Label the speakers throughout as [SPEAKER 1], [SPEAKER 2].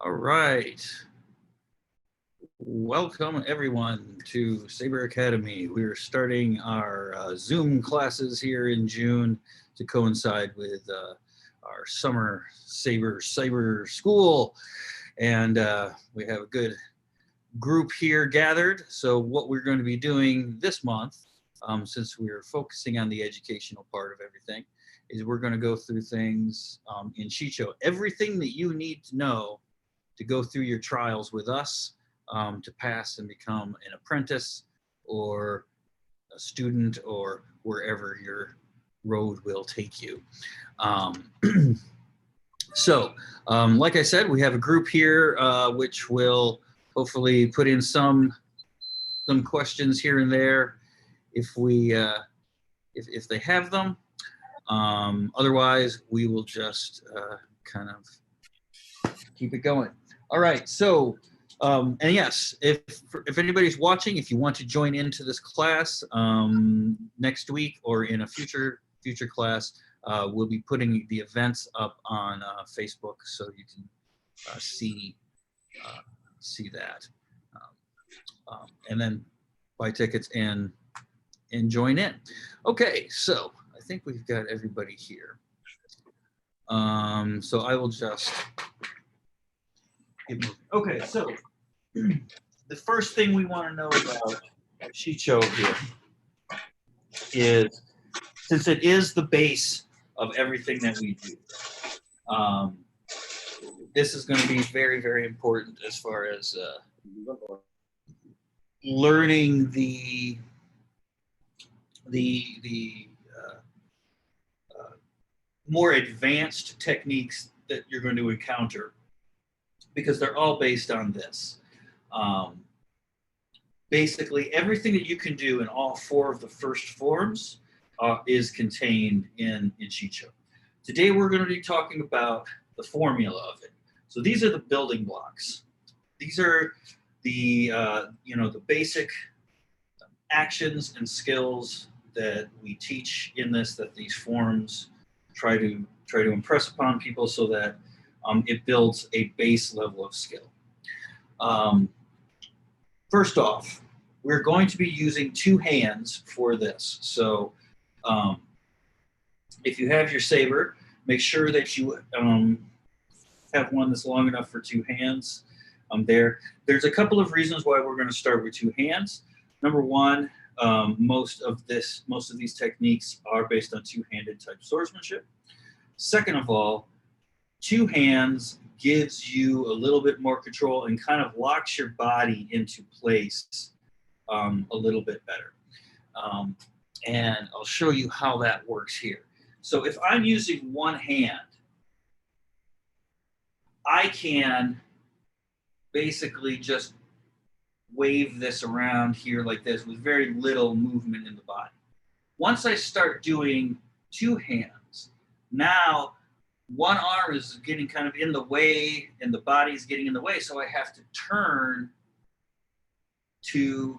[SPEAKER 1] All right. Welcome everyone to Saber Academy. We're starting our Zoom classes here in June to coincide with our summer Saber School. And we have a good group here gathered. So what we're going to be doing this month, since we're focusing on the educational part of everything, is we're going to go through things in Shicho. Everything that you need to know to go through your trials with us, to pass and become an apprentice or a student or wherever your road will take you. Like I said, we have a group here which will hopefully put in some questions here and there if we if they have them. Otherwise, we will just kind of keep it going. All right, so, and yes, if anybody's watching, if you want to join into this class next week or in a future class, we'll be putting the events up on Facebook so you can see that. And then buy tickets and join in. Okay, so I think we've got everybody here. So I will just okay, so the first thing we want to know about Shicho here is, since it is the base of everything that we do, this is going to be very, very important as far as learning the more advanced techniques that you're going to encounter, because they're all based on this. Basically, everything that you can do in all four of the first forms is contained in Shicho. Today, we're going to be talking about the formula of it. So these are the building blocks. These are the the basic actions and skills that we teach in this, that these forms try to impress upon people so that it builds a base level of skill. First off, we're going to be using two hands for this. So if you have your Saber, make sure that you have one that's long enough for two hands. There's a couple of reasons why we're going to start with two hands. Number one, most of these techniques are based on two-handed type swordsmanship. Second of all, two hands gives you a little bit more control and kind of locks your body into place a little bit better. And I'll show you how that works here. So if I'm using one hand, I can basically just wave this around here like this with very little movement in the body. Once I start doing two hands, now one arm is getting kind of in the way and the body's getting in the way, so I have to turn to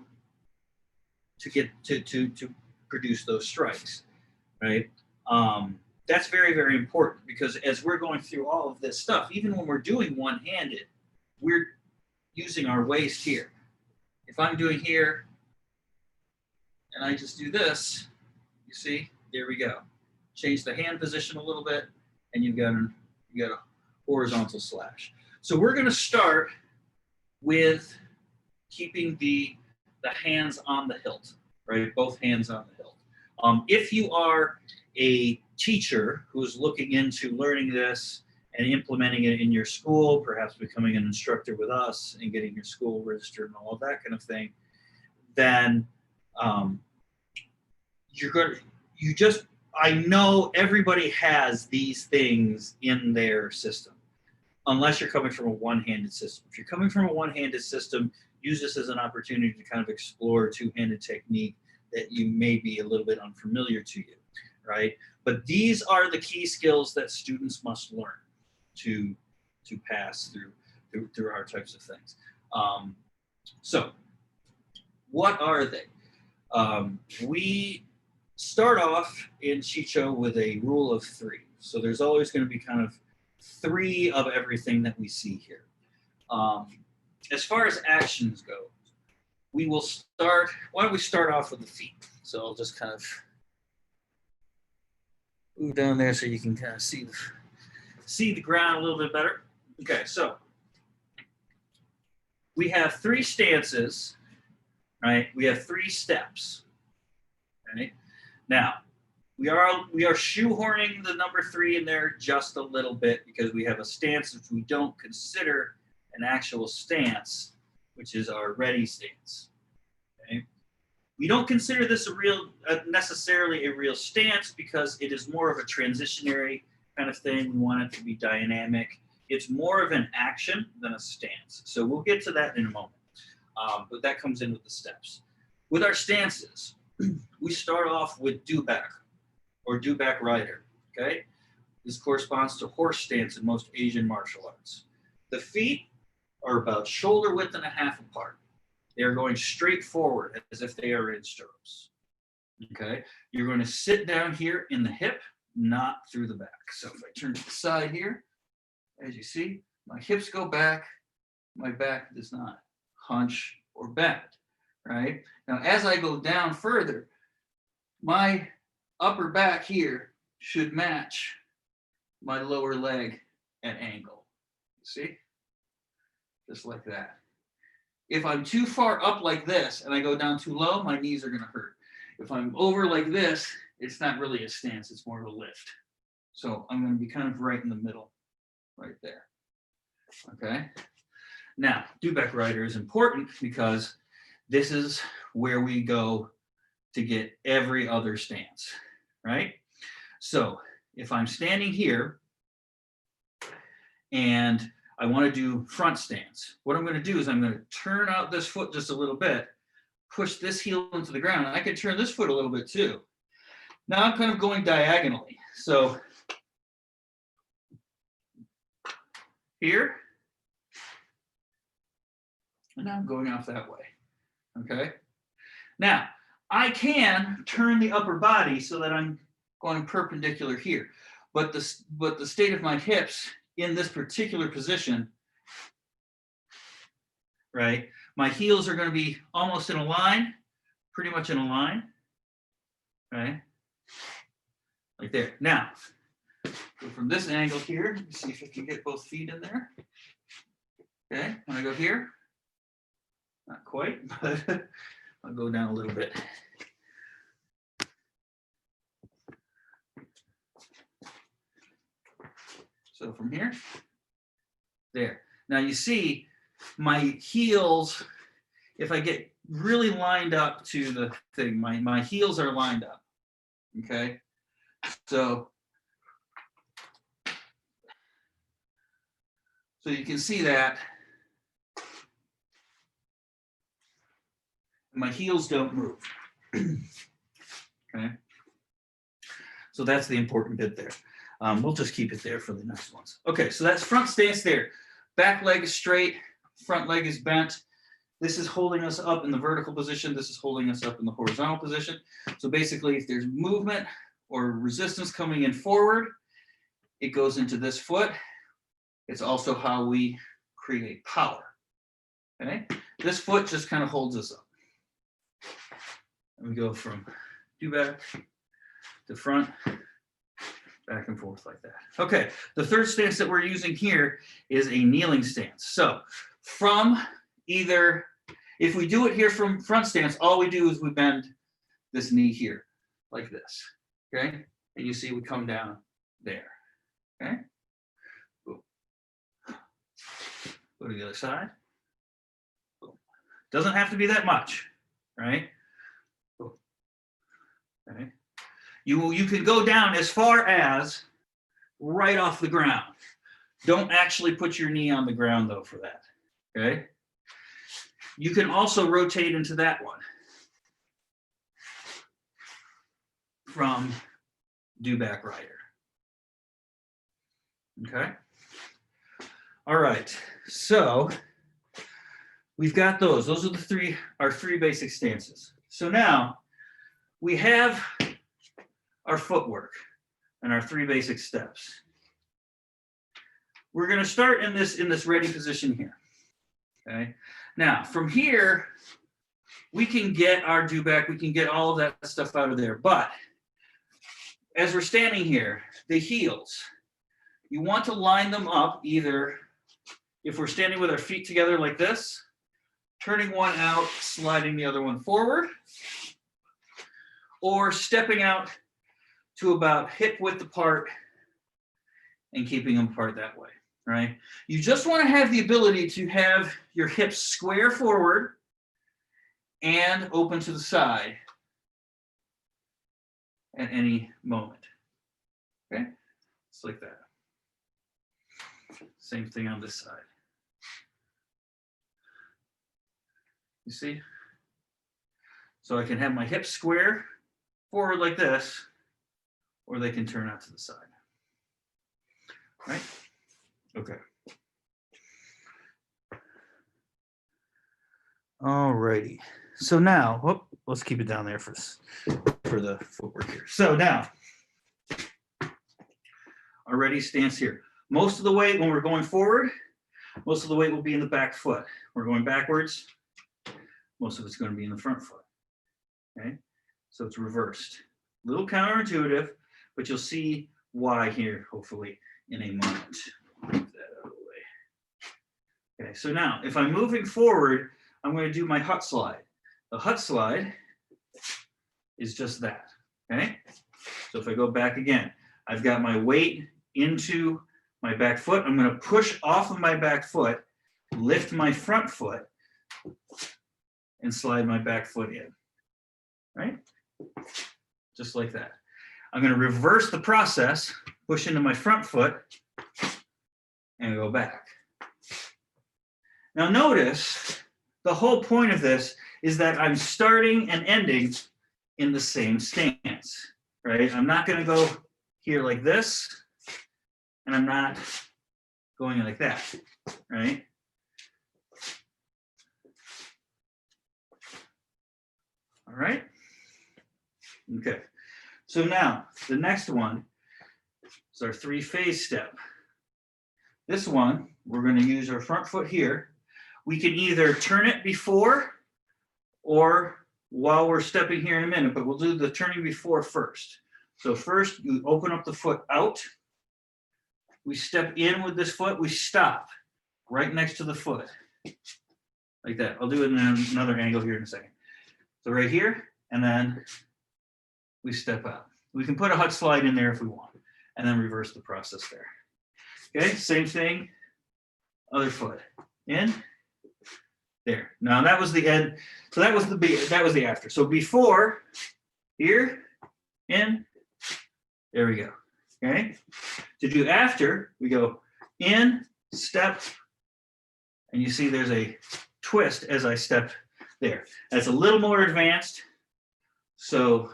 [SPEAKER 1] get to produce those strikes, right? That's very, very important, because as we're going through all of this stuff, even when we're doing one-handed, we're using our waist here. If I'm doing here and I just do this, you see, there we go. Change the hand position a little bit, and you got a horizontal slash. So we're going to start with keeping the hands on the hilt, right? Both hands on the hilt. If you are a teacher who's looking into learning this and implementing it in your school, perhaps becoming an instructor with us and getting your school registered and all of that kind of thing, then I know everybody has these things in their system, unless you're coming from a one-handed system. If you're coming from a one-handed system, use this as an opportunity to kind of explore two-handed technique that you may be a little bit unfamiliar to you, right? But these are the key skills that students must learn to pass through our types of things. So what are they? We start off in Shicho with a rule of three. So there's always going to be kind of three of everything that we see here. As far as actions go, we will start, why don't we start off with the feet? So I'll just kind of move down there so you can kind of see the ground a little bit better. Okay, so we have 3 stances, right? We have 3 steps, right? Now, we are shoehorning the number 3 in there just a little bit because we have a stance which we don't consider an actual stance, which is our ready stance. Okay? We don't consider this necessarily a real stance because it is more of a transitionary kind of thing. We want it to be dynamic. It's more of an action than a stance. So we'll get to that in a moment. But that comes in with the steps. With our stances, we start off with do-back or do-back rider. Okay? This corresponds to horse stance in most Asian martial arts. The feet are about shoulder width and a half apart. They are going straight forward as if they are in stirrups. Okay? You're going to sit down here in the hip, not through the back. So if I turn to the side here, as you see, my hips go back, my back does not hunch or bend, right? Now, as I go down further, my upper back here should match my lower leg at angle. See? Just like that. If I'm too far up like this and I go down too low, my knees are going to hurt. If I'm over like this, it's not really a stance, it's more of a lift. So I'm going to be kind of right in the middle, right there. Okay? Now, do-back rider is important because this is where we go to get every other stance, right? So if I'm standing here and I want to do front stance, what I'm going to do is I'm going to turn out this foot just a little bit, push this heel into the ground, and I can turn this foot a little bit too. Now I'm kind of going diagonally. So here, and now I'm going off that way. Okay? Now, I can turn the upper body so that I'm going perpendicular here. But the state of my hips in this particular position, right? My heels are going to be almost in a line, pretty much in a line, right? Like there. Now, go from this angle here, see if I can get both feet in there. Okay, when I go here, not quite, but I'll go down a little bit. So from here, there. Now you see my heels, if I get really lined up to the thing, my heels are lined up, okay? So you can see that my heels don't move, okay? So that's the important bit there. We'll just keep it there for the next ones. Okay, so that's front stance there. Back leg is straight, front leg is bent. This is holding us up in the vertical position. This is holding us up in the horizontal position. So basically, if there's movement or resistance coming in forward, it goes into this foot. It's also how we create power. Okay, this foot just kind of holds us up. And we go from do-back to front, back and forth like that. Okay, the third stance that we're using here is a kneeling stance. So from either, if we do it here from front stance, all we do is we bend this knee here, like this, okay? And you see we come down there, okay? Boom. Go to the other side. Boom. Doesn't have to be that much, right? Boom. Okay. You can go down as far as right off the ground. Don't actually put your knee on the ground though for that, okay? You can also rotate into that one from do-back rider, okay? All right, so we've got those. Those are our three basic stances. So now we have our footwork and our 3 basic steps. We're going to start in this ready position here. Okay. Now from here, we can get our do-back, we can get all of that stuff out of there. But as we're standing here, the heels, you want to line them up either if we're standing with our feet together like this, turning one out, sliding the other one forward, or stepping out to about hip width apart and keeping them apart that way, right? You just want to have the ability to have your hips square forward and open to the side at any moment, okay? Just like that. Same thing on this side. You see? So I can have my hips square forward like this, or they can turn out to the side, right? Okay. All righty. So now, whoop, let's keep it down there for the footwork here. So now, our ready stance here. Most of the weight when we're going forward, most of the weight will be in the back foot. We're going backwards, most of it's going to be in the front foot. Okay, so it's reversed. A little counterintuitive, but you'll see why here, hopefully, in a moment. Move that out of the way. Okay, so now, if I'm moving forward, I'm going to do my hut slide. The hut slide is just that, okay? So if I go back again, I've got my weight into my back foot. I'm going to push off of my back foot, lift my front foot, and slide my back foot in, right? Just like that. I'm going to reverse the process, push into my front foot, and go back. Now notice, the whole point of this is that I'm starting and ending in the same stance, right? I'm not going to go here like this, and I'm not going like that, right? All right? Okay. So now, the next one is our three-phase step. This one, we're going to use our front foot here. We can either turn it before or while we're stepping here in a minute, but we'll do the turning before first. So first, you open up the foot out. We step in with this foot. We stop right next to the foot, like that. I'll do it in another angle here in a second. So right here, and then we step out. We can put a hut slide in there if we want, and then reverse the process there. Okay, same thing, other foot, in, there. Now that was the end. So that was the after. So before, here, in, there we go. Okay. To do after, we go in, step, and you see there's a twist as I step there. That's a little more advanced. So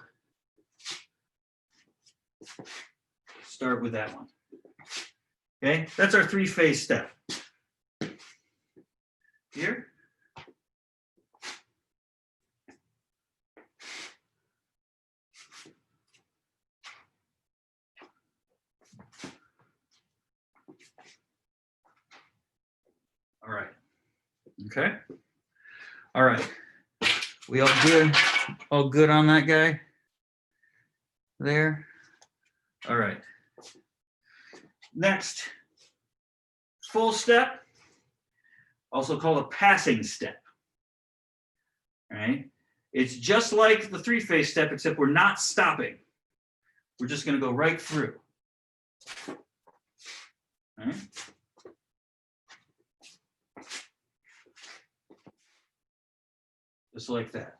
[SPEAKER 1] start with that one. Okay, that's our three-phase step. Here. All right. Okay. All right. We all good? All good on that guy? There. All right. Next, full step, also called a passing step. All right. It's just like the three-phase step, except we're not stopping. We're just going to go right through. All right. Just like that.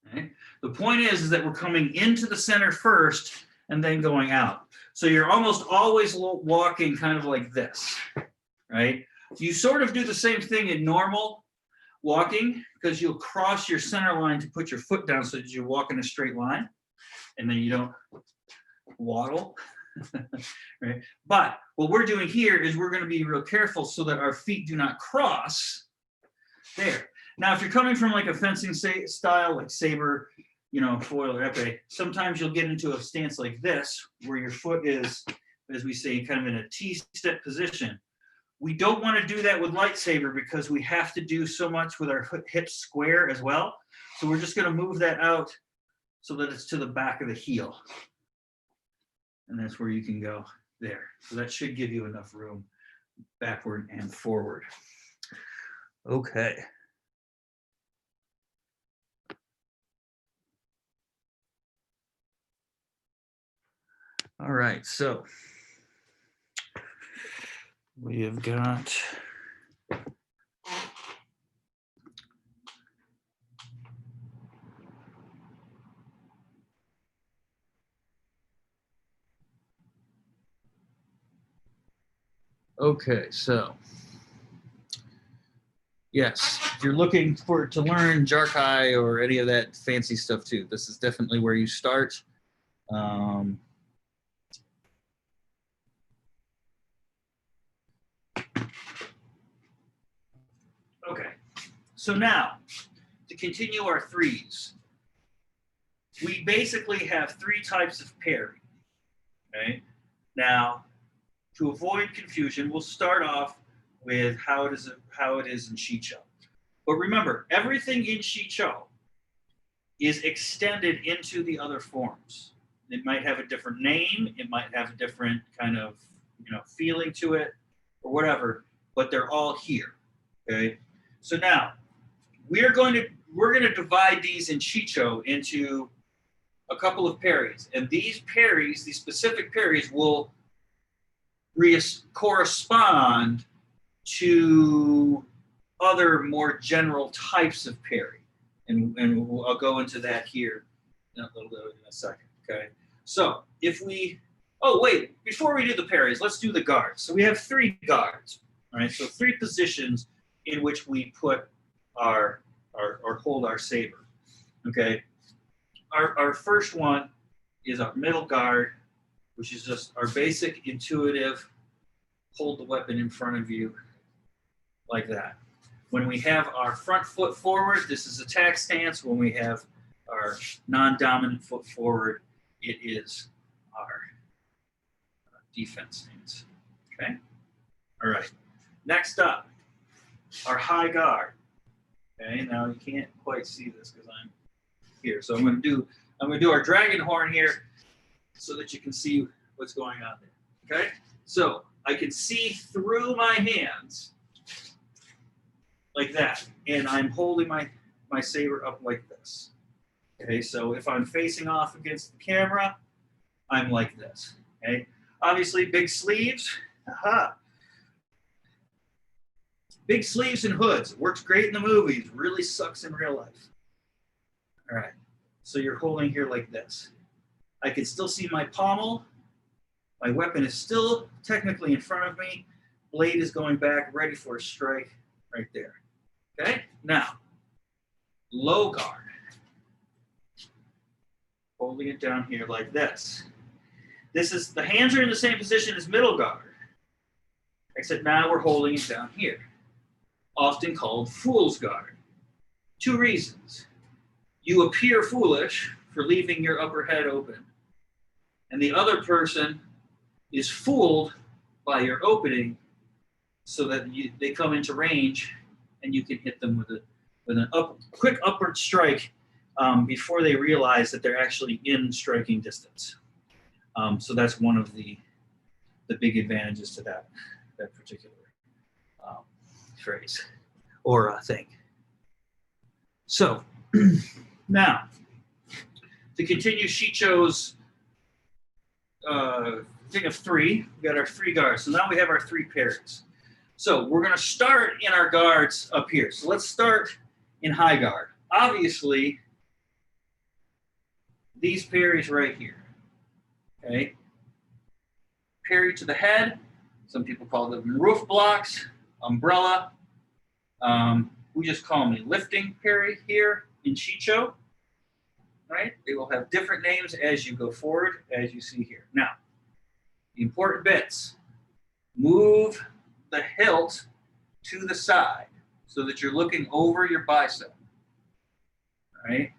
[SPEAKER 1] Okay. The point is that we're coming into the center first and then going out. So you're almost always walking kind of like this, right? You sort of do the same thing in normal walking because you'll cross your center line to put your foot down so that you walk in a straight line and then you don't waddle, right? But what we're doing here is we're going to be real careful so that our feet do not cross there. Now, if you're coming from like a fencing style, like Saber, you know, foil or épée, sometimes you'll get into a stance like this, where your foot is, as we say, kind of in a T-step position. We don't want to do that with lightsaber because we have to do so much with our hips square as well. So we're just going to move that out so that it's to the back of the heel. And that's where you can go there. So that should give you enough room backward and forward. Okay. All right, so we have got okay, so yes, if you're looking to learn Jarkai or any of that fancy stuff too, this is definitely where you start. Okay, so now to continue our threes, we basically have three types of parry. Okay, now to avoid confusion, we'll start off with how it is in Shicho. But remember, everything in Shicho is extended into the other forms. It might have a different name, it might have a different kind of, you know, feeling to it or whatever, but they're all here. Okay? So now we're going to divide these in Shicho into a couple of parries. And these parries, these specific parries, will correspond to other more general types of parry. And I'll go into that here in a little bit in a second. Okay. So if we, oh wait, before we do the parries, let's do the guards. So we have three guards. All right. So three positions in which we put our or hold our saber. Okay. Our first one is our middle guard, which is just our basic intuitive hold the weapon in front of you like that. When we have our front foot forward, this is attack stance. When we have our non-dominant foot forward, it is our defense stance. Okay? All right. Next up, our high guard. Okay, now you can't quite see this because I'm here. So I'm going to do our dragon horn here so that you can see what's going on there. Okay? So I can see through my hands like that, and I'm holding my saber up like this. Okay, so if I'm facing off against the camera, I'm like this. Okay, obviously big sleeves. Aha. Big sleeves and hoods. It works great in the movies. Really sucks in real life. All right, so you're holding here like this. I can still see my pommel. My weapon is still technically in front of me. Blade is going back, ready for a strike right there. Okay, now, low guard. Holding it down here like this. The hands are in the same position as middle guard, except now we're holding it down here. Often called fool's guard. Two reasons. You appear foolish for leaving your upper head open, and the other person is fooled by your opening so that they come into range and you can hit them with a quick upward strike before they realize that they're actually in striking distance. So that's one of the big advantages to that particular phrase or thing. So now, to continue Shicho's thing of three, we got our three guards. So now we have our three parries. So we're going to start in our guards up here. So let's start in high guard. Obviously, these parries right here. Okay. Parry to the head. Some people call them roof blocks, umbrella. We just call them a lifting parry here in Shicho. Right? They will have different names as you go forward, as you see here. Now, the important bits. Move the hilt to the side. so that you're looking over your bicep, right?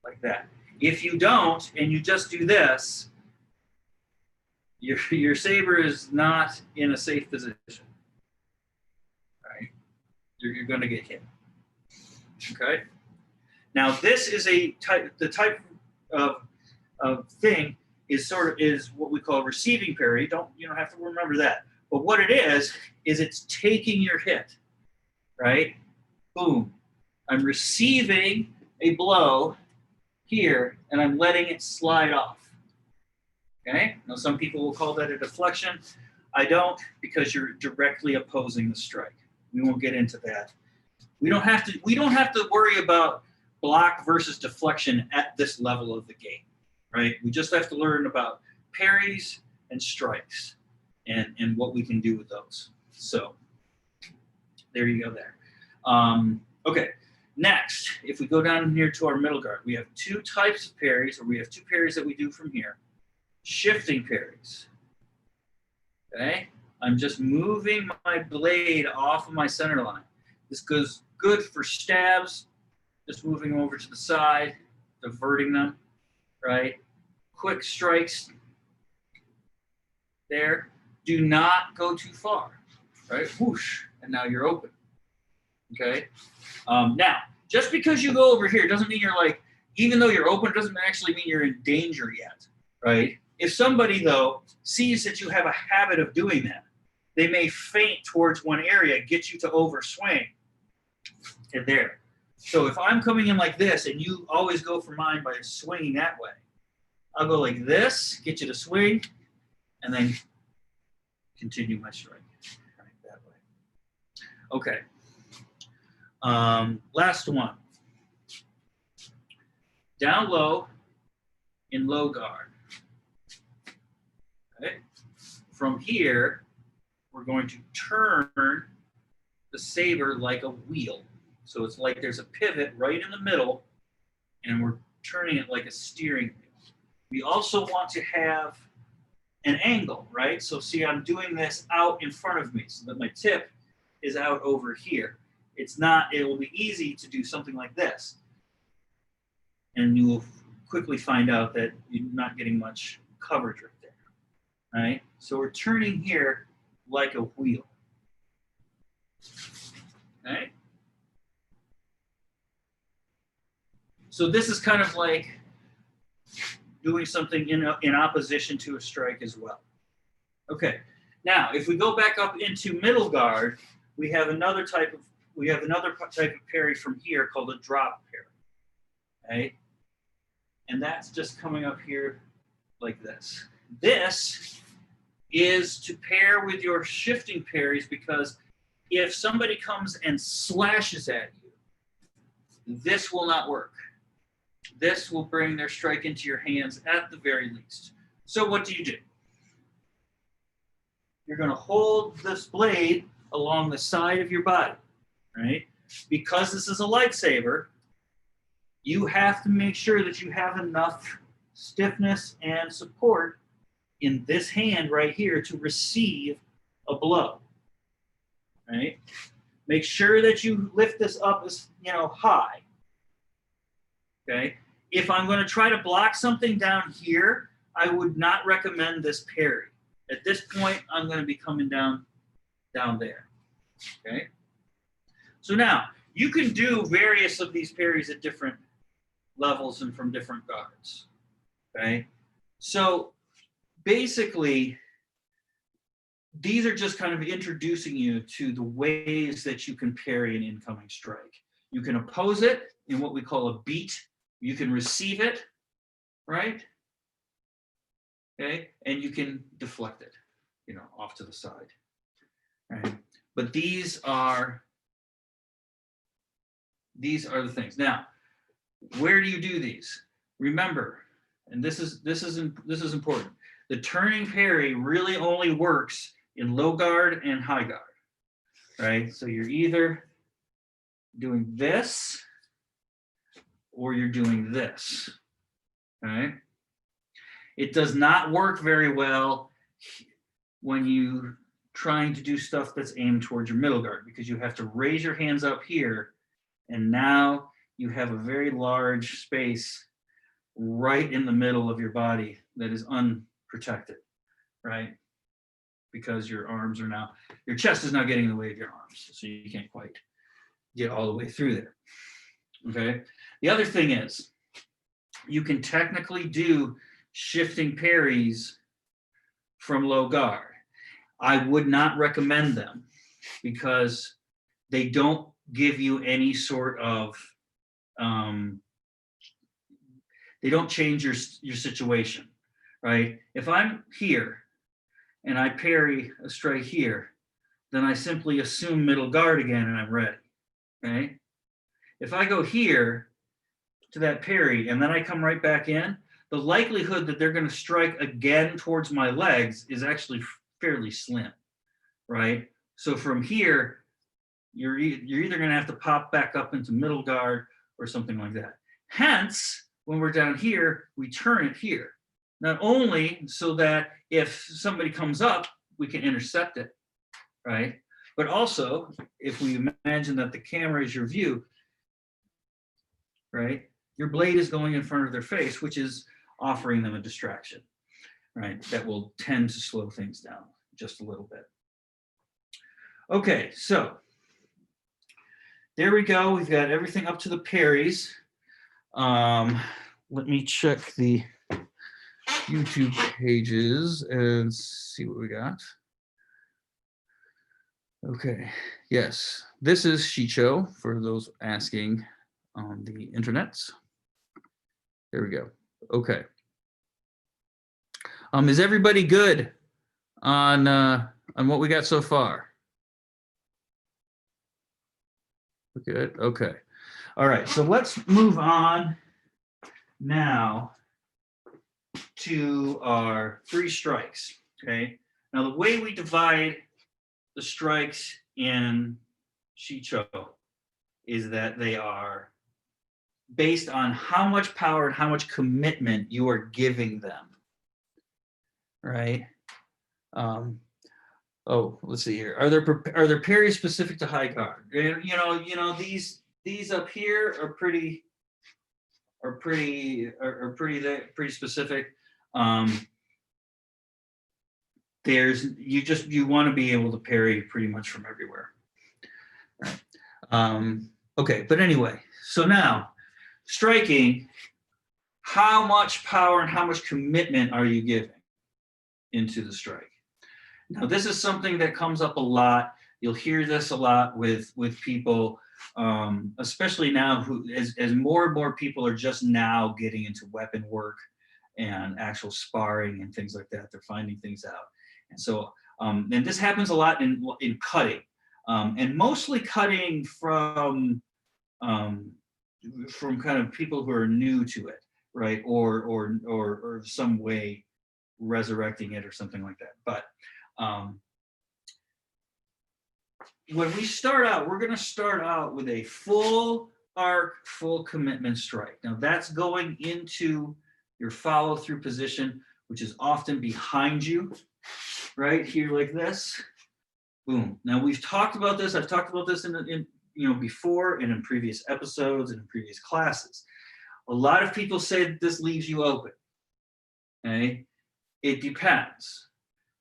[SPEAKER 1] Like that. If you don't, and you just do this, your saber is not in a safe position, right? You're going to get hit. Okay. Now this is the type of thing is what we call receiving parry. You don't have to remember that. But what it is it's taking your hit, right? Boom. I'm receiving a blow here, and I'm letting it slide off. Okay? Now, some people will call that a deflection. I don't, because you're directly opposing the strike. We won't get into that. We don't have to worry about block versus deflection at this level of the game, right? We just have to learn about parries and strikes and what we can do with those. So there you go there. Okay, next, if we go down here to our middle guard, we have two types of parries, or we have two parries that we do from here. Shifting parries. Okay, I'm just moving my blade off of my center line. This goes good for stabs, just moving over to the side, diverting them, right? Quick strikes there. Do not go too far, right? Whoosh, and now you're open. Okay. Now, just because you go over here doesn't mean you're like, even though you're open, it doesn't actually mean you're in danger yet, right? If somebody, though, sees that you have a habit of doing that, they may feint towards one area, get you to overswing, and there. So if I'm coming in like this, and you always go for mine by swinging that way, I'll go like this, get you to swing, and then continue my strike right that way. Okay. Last one. Down low in low guard. Okay. From here, we're going to turn the saber like a wheel. So it's like there's a pivot right in the middle, and we're turning it like a steering wheel. We also want to have an angle, right? So see, I'm doing this out in front of me so that my tip is out over here. It will be easy to do something like this. And you will quickly find out that you're not getting much coverage right there, right? So we're turning here like a wheel, okay? So this is kind of like doing something in opposition to a strike as well. Okay, now if we go back up into middle guard, we have another type of parry from here called a drop parry. Okay, and that's just coming up here like this. This is to pair with your shifting parries, because if somebody comes and slashes at you, this will not work. This will bring their strike into your hands at the very least. So what do? You're going to hold this blade along the side of your body, right? Because this is a lightsaber, you have to make sure that you have enough stiffness and support in this hand right here to receive a blow, right? Make sure that you lift this up as, high, okay? If I'm going to try to block something down here, I would not recommend this parry. At this point, I'm going to be coming down there, okay? So now, you can do various of these parries at different levels and from different guards, okay? So basically, these are just kind of introducing you to the ways that you can parry an incoming strike. You can oppose it in what we call a beat. You can receive it, right? Okay, and you can deflect it, off to the side, right? But these are the things. Now, where do you do these? Remember, and this is important. The turning parry really only works in low guard and high guard, right? So you're either doing this or you're doing this, okay? It does not work very well when you trying to do stuff that's aimed towards your middle guard, because you have to raise your hands up here, and now you have a very large space right in the middle of your body that is unprotected, right? Because your arms are now, your chest is now getting in the way of your arms, so you can't quite get all the way through there, okay? The other thing is, you can technically do shifting parries from low guard. I would not recommend them because they don't give you any sort of, they don't change your situation, right? If I'm here and I parry a strike here, then I simply assume middle guard again and I'm ready, right? If I go here to that parry and then I come right back in, the likelihood that they're going to strike again towards my legs is actually fairly slim, right? So from here, you're either going to have to pop back up into middle guard or something like that. Hence, when we're down here, we turn it here. Not only so that if somebody comes up, we can intercept it, right? But also, if we imagine that the camera is your view, right? Your blade is going in front of their face, which is offering them a distraction, right? That will tend to slow things down just a little bit. Okay, so there we go. We've got everything up to the parries. Let me check the YouTube pages and see what we got. Okay, yes, this is Shicho for those asking on the internet. There we go. Okay. Is everybody good on what we got so far? Good. Okay. All right. So let's move on now to our 3 strikes. Okay. Now the way we divide the strikes in Shicho is that they are based on how much power and how much commitment you are giving them, right? Oh, let's see here. Are there parries specific to high guard? You know these up here are pretty specific. You want to be able to parry pretty much from everywhere, right? Okay, but anyway, so now striking, how much power and how much commitment are you giving into the strike? Now, this is something that comes up a lot. You'll hear this a lot with people, especially now as more and more people are just now getting into weapon work and actual sparring and things like that. They're finding things out. And so, and this happens a lot in cutting, and mostly cutting from kind of people who are new to it, right? Or some way resurrecting it or something like that. But when we start out, we're going to start out with a full arc, full commitment strike. Now that's going into your follow through position, which is often behind you, right here like this. Boom. Now we've talked about this. I've talked about this in before and in previous episodes and in previous classes. A lot of people say that this leaves you open. Okay, it depends.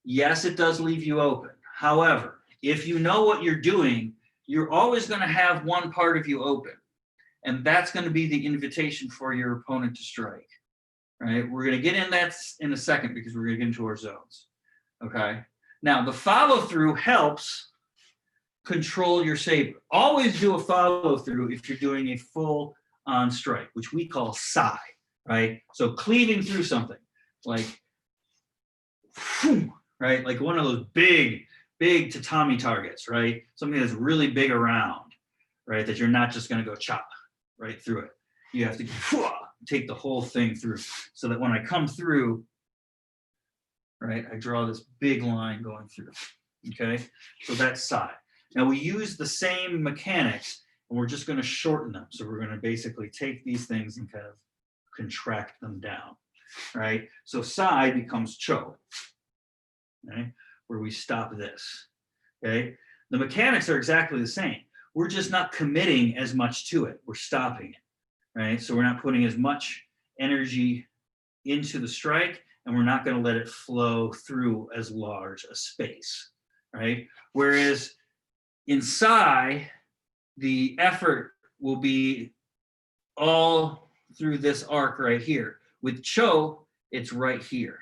[SPEAKER 1] Yes, it does leave you open. However, if you know what you're doing, you're always going to have one part of you open. And that's going to be the invitation for your opponent to strike. Right? We're going to get in that in a second because we're going to get into our zones. Okay? Now, the follow through helps control your saber. Always do a follow through if you're doing a full on strike, which we call sai. Right? So cleaving through something like, right? Like one of those big tatami targets, right? Something that's really big around, right? That you're not just going to go chop right through it. You have to take the whole thing through so that when I come through, right, I draw this big line going through, okay? So that's sai. Now we use the same mechanics and we're just going to shorten them. So we're going to basically take these things and kind of contract them down, right? So sai becomes cho. Okay? where we stop this, okay? The mechanics are exactly the same. We're just not committing as much to it. We're stopping it, right? So we're not putting as much energy into the strike, and we're not going to let it flow through as large a space, right? Whereas in Sai, the effort will be all through this arc right here. With Cho, it's right here,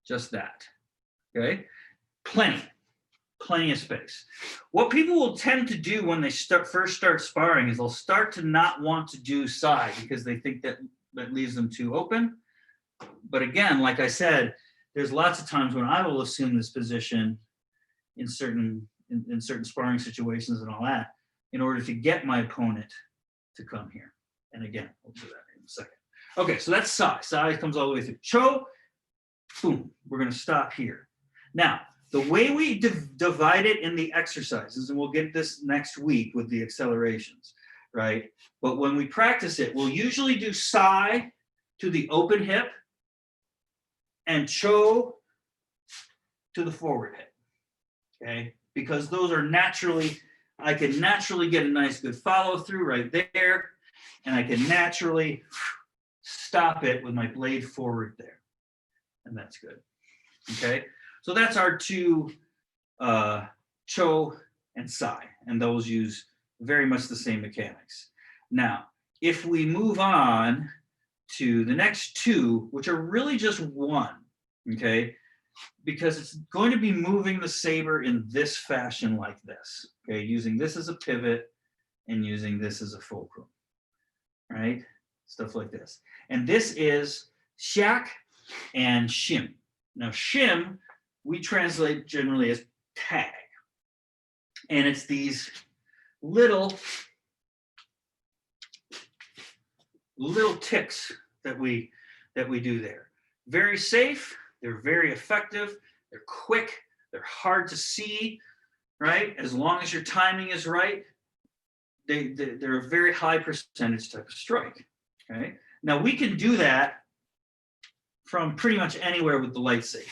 [SPEAKER 1] just that, okay? Plenty of space. What people will tend to do when they first start sparring is they'll start to not want to do Sai because they think that leaves them too open. But again, like I said, there's lots of times when I will assume this position in certain sparring situations and all that in order to get my opponent to come here. And again, we'll do that in a second. Okay, so that's Sai. Sai comes all the way through. Cho, boom, we're going to stop here. Now, the way we divide it in the exercises, and we'll get this next week with the accelerations, right? But when we practice it, we'll usually do Sai to the open hip and Cho to the forward hip, okay? Because those are naturally, I can naturally get a nice good follow through right there, and I can naturally stop it with my blade forward there, and that's good, okay? So that's our two Cho and Sai, and those use very much the same mechanics. Now, if we move on to the next two, which are really just one, okay? Because it's going to be moving the saber in this fashion like this, okay? Using this as a pivot and using this as a fulcrum, right? Stuff like this. And this is Shak and Shim. Now, Shim, we translate generally as tag. And it's these little ticks that we do there. Very safe, they're very effective, they're quick, they're hard to see, right? As long as your timing is right, they're a very high percentage type of strike, okay? Now we can do that from pretty much anywhere with the lightsaber.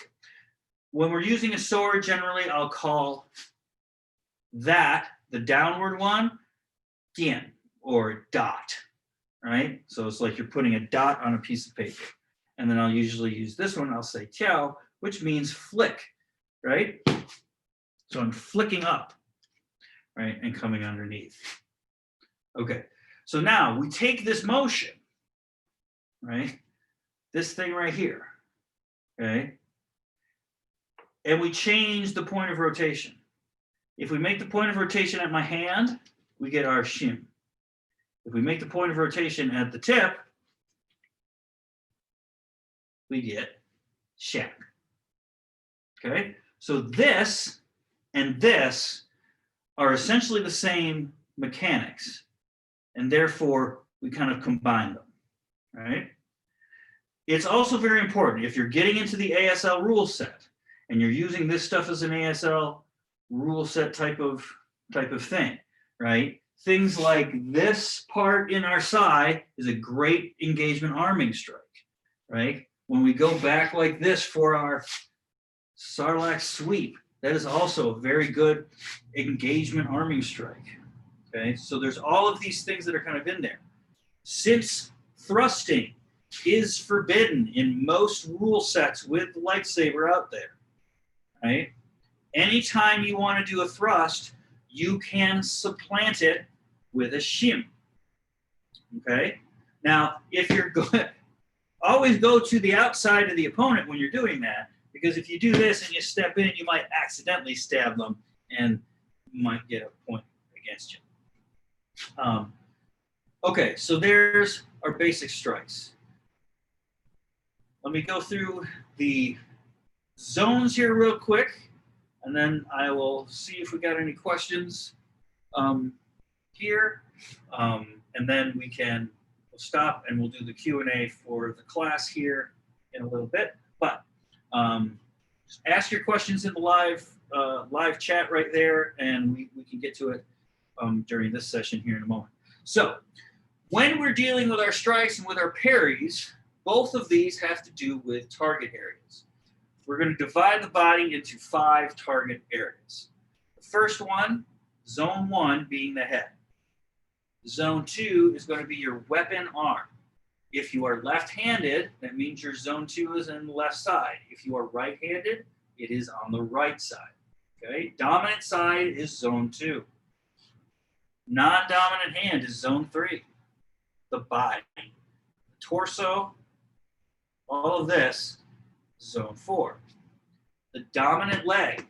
[SPEAKER 1] When we're using a sword, generally I'll call that, the downward one, Dian, or dot, right? So it's like you're putting a dot on a piece of paper. And then I'll usually use this one, I'll say Tiao, which means flick, right? So I'm flicking up, right, and coming underneath. Okay, so now we take this motion, right? This thing right here, okay? And we change the point of rotation. If we make the point of rotation at my hand, we get our Shim. If we make the point of rotation at the tip, we get Shak. Okay? So this and this are essentially the same mechanics, and therefore we kind of combine them, right? It's also very important if you're getting into the ASL rule set and you're using this stuff as an ASL rule set type of thing, right? Things like this part in our Sai is a great engagement arming strike, right? When we go back like this for our Sarlacc sweep, that is also a very good engagement arming strike, okay? So there's all of these things that are kind of in there. Since thrusting is forbidden in most rule sets with the lightsaber out there, right? Anytime you want to do a thrust, you can supplant it with a shim, okay? Now, if you're going, always go to the outside of the opponent when you're doing that, because if you do this and you step in, you might accidentally stab them and you might get a point against you. Okay, so there's our basic strikes. Let me go through the zones here real quick, and then I will see if we got any questions here, and then we'll stop and we'll do the Q&A for the class here in a little bit. But just ask your questions in the live chat right there, and we can get to it during this session here in a moment. So when we're dealing with our strikes and with our parries, both of these have to do with target areas. we're going to divide the body into 5 target areas. The first one, zone 1, being the head. Zone 2 is going to be your weapon arm. If you are left-handed, that means your zone 2 is on the left side. If you are right-handed, it is on the right side. Okay? Dominant side is zone 2. Non-dominant hand is zone 3. The body, the torso, all of this, zone 4. The dominant leg,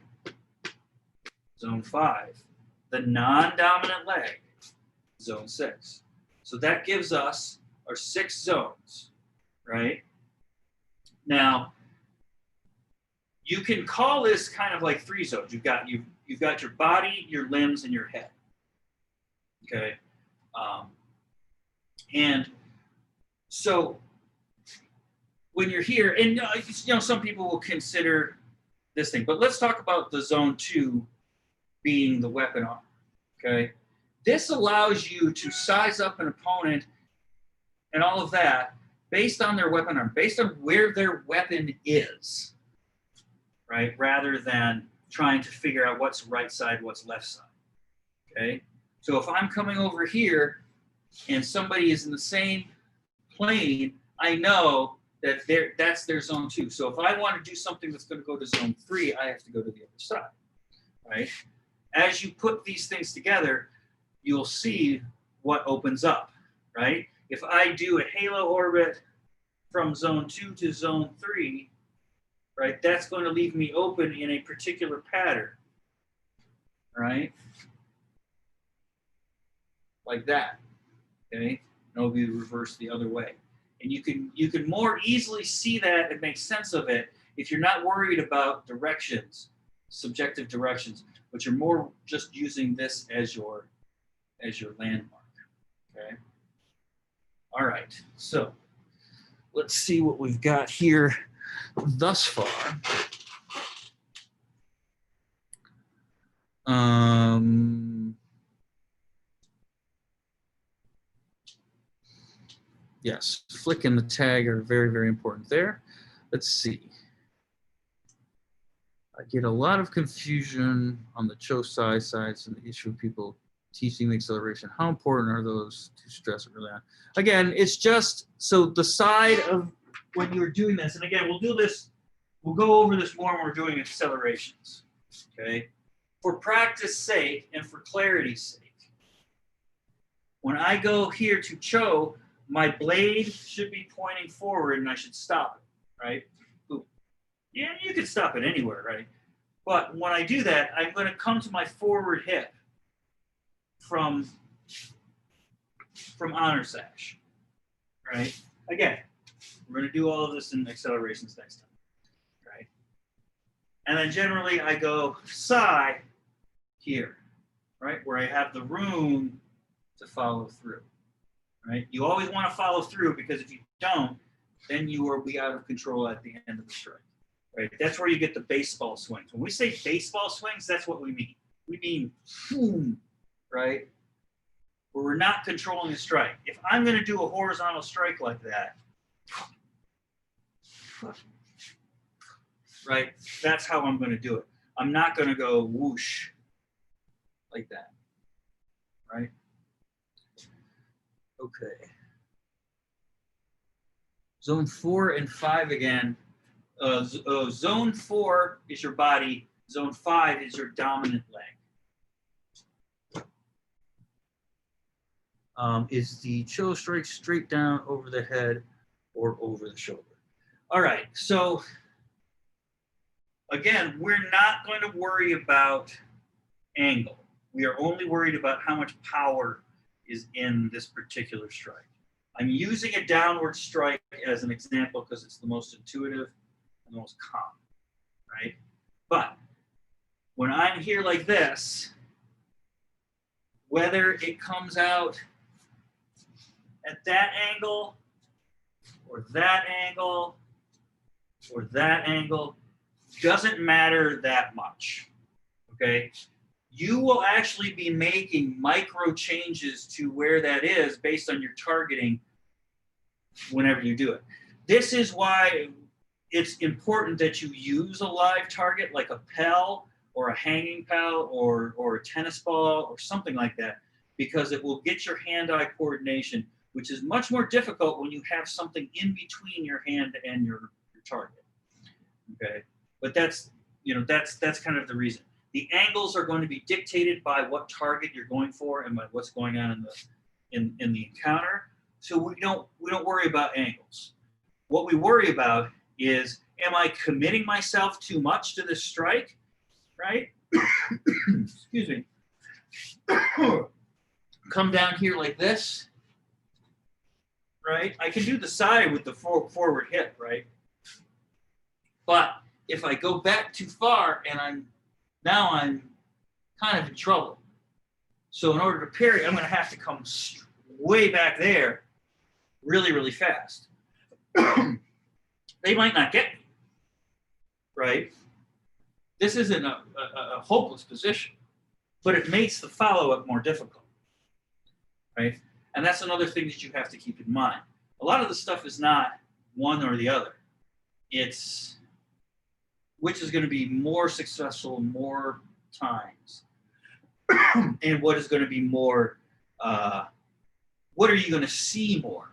[SPEAKER 1] zone 5. The non-dominant leg, zone 6. So that gives us our 6 zones, right? Now, you can call this kind of like 3 zones. You've got your body, your limbs, and your head. Okay, and so when you're here, and some people will consider this thing, but let's talk about the zone 2 being the weapon arm. Okay, this allows you to size up an opponent and all of that based on their weapon arm, based on where their weapon is, right? Rather than trying to figure out what's right side, what's left side. Okay. So if I'm coming over here and somebody is in the same plane, I know that that's their zone 2. So if I want to do something that's going to go to zone 3, I have to go to the other side, right? As you put these things together, you'll see what opens up, right? If I do a halo orbit from zone 2 to zone 3, right, that's going to leave me open in a particular pattern, right? Like that, okay? And it'll be reversed the other way. And you can more easily see that and make sense of it if you're not worried about directions, subjective directions, but you're more just using this as your landmark, okay? All right, so let's see what we've got here thus far. Yes, flick and the tag are very, very important there. Let's see. I get a lot of confusion on the Cho Sai sides and the issue of people teaching the acceleration. How important are those to stress early on? Again, it's just, so the side of when you're doing this, and again, we'll go over this more when we're doing accelerations, okay? For practice sake and for clarity's sake, when I go here to Cho, my blade should be pointing forward and I should stop it, right? Ooh. Yeah, you can stop it anywhere, right? But when I do that, I'm going to come to my forward hip from honor sash, right? Again, we're going to do all of this in accelerations next time, right? And then generally I go Sai here, right? Where I have the room to follow through. Right? You always want to follow through, because if you don't, then you will be out of control at the end of the strike. Right? That's where you get the baseball swings. When we say baseball swings, that's what we mean. We mean boom, right? Where we're not controlling the strike. If I'm going to do a horizontal strike like that, right? That's how I'm going to do it. I'm not going to go whoosh like that, right? Okay. Zone 4 and 5 again. Zone 4 is your body. Zone 5 is your dominant leg. Is the Cho strike straight down over the head or over the shoulder? All right. So again, we're not going to worry about angle. We are only worried about how much power is in this particular strike. I'm using a downward strike as an example because it's the most intuitive and the most common, right? But when I'm here like this, whether it comes out at that angle or that angle or that angle, doesn't matter that much, okay? You will actually be making micro changes to where that is based on your targeting whenever you do it. This is why it's important that you use a live target like a pel or a hanging pel or a tennis ball or something like that, because it will get your hand-eye coordination, which is much more difficult when you have something in between your hand and your target. Okay, but that's kind of the reason. The angles are going to be dictated by what target you're going for and by what's going on in the encounter. So we don't worry about angles. What we worry about is, am I committing myself too much to this strike, right? Excuse me. Come down here like this, right? I can do the side with the forward hip, right? But if I go back too far and I'm kind of in trouble. So in order to parry, I'm going to have to come way back there really, really fast. They might not get me, right? This isn't a hopeless position, but it makes the follow-up more difficult, right? And that's another thing that you have to keep in mind. A lot of the stuff is not one or the other. It's which is going to be more successful more times, and what is going to be more, what are you going to see more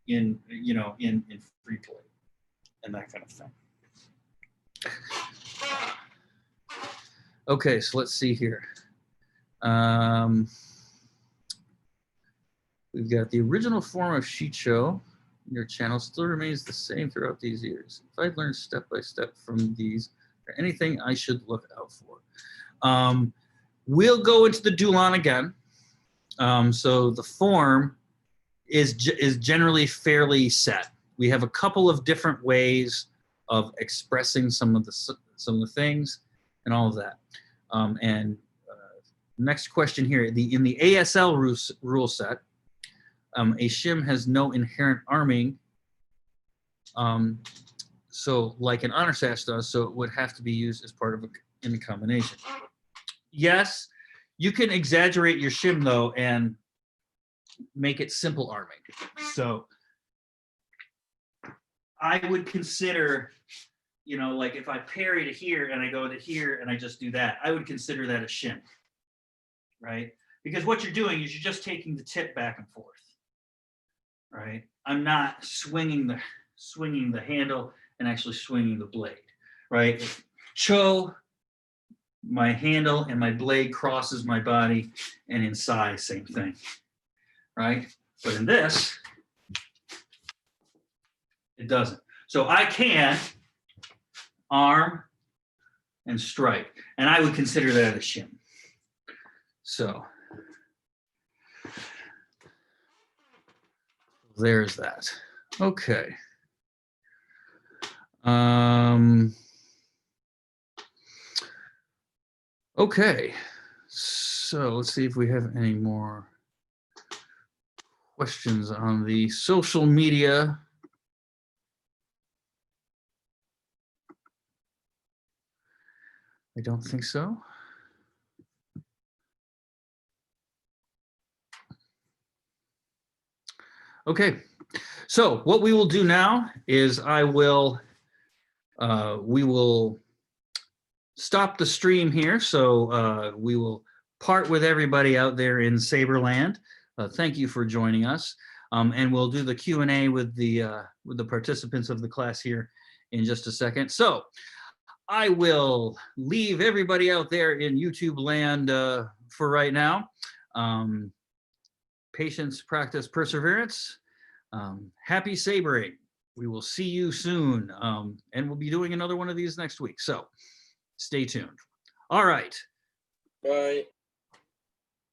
[SPEAKER 1] in free play and that kind of thing. Okay, so let's see here. We've got the original form of sheet show. Your channel still remains the same throughout these years. If I learn step by step from these, or anything I should look out for. We'll go into the Dulon again. So the form is generally fairly set. We have a couple of different ways of expressing some of the things and all of that. Next question here: in the ASL rule set, a shim has no inherent arming, so like an honor sash does, so it would have to be used as part of in a combination. Yes, you can exaggerate your shim though and make it simple arming. So I would consider, like if I parry to here and I go to here and I just do that, I would consider that a shim, right? Because what you're doing is you're just taking the tip back and forth. Right, I'm not swinging the handle and actually swinging the blade. Right, Cho, my handle and my blade crosses my body, and in sai, same thing. Right, but in this, it doesn't. So I can arm and strike, and I would consider that a shim. So there's that. Okay. Okay. So let's see if we have any more questions on the social media. I don't think so. Okay, so what we will do now is we will stop the stream here. So we will part with everybody out there in Saberland. Thank you for joining us. And we'll do the Q&A with the participants of the class here in just a second. So I will leave everybody out there in YouTube land for right now. Patience, practice, perseverance. Happy sabering. We will see you soon. And we'll be doing another one of these next week. So stay tuned. All right.
[SPEAKER 2] Bye.